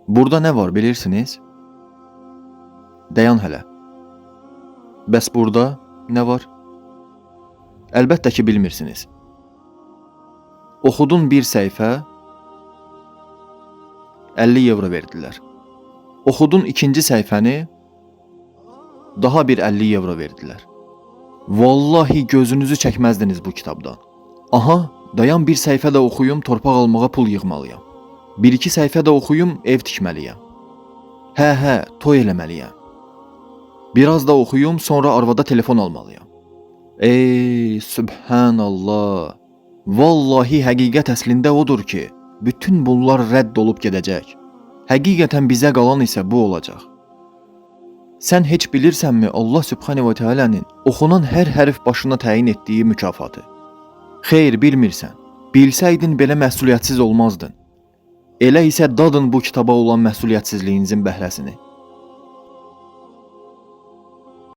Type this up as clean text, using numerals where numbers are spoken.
Burada nə var bilirsiniz? Dayan hələ. Bəs burada nə var? Əlbəttə ki, bilmirsiniz. Oxudun bir səhifə, 50 evro verdilər. Oxudun ikinci səhifəni, daha bir 50 evro verdilər. Vallahi gözünüzü çəkməzdiniz bu kitabdan. Aha, dayan bir səhifə də oxuyum, torpaq almağa pul yığmalıyam. Bir-iki səhifə də oxuyum, ev tikməliyəm. Hə, toy eləməliyəm. Biraz da oxuyum, sonra arvada telefon almalıyam. Ey, Sübhanallah. Vallahi həqiqət əslində odur ki, bütün bunlar rədd olub gedəcək. Həqiqətən bizə qalan isə bu olacaq. Sən heç bilirsənmi Allah Sübhanehu və Teala'nın oxunan hər hərf başına təyin etdiyi mükafatı? Xeyr, bilmirsən. Bilsəydin belə məsuliyyətsiz olmazdın. Elə isə dadın bu kitaba olan məsuliyyətsizliyinizin bəhrəsini.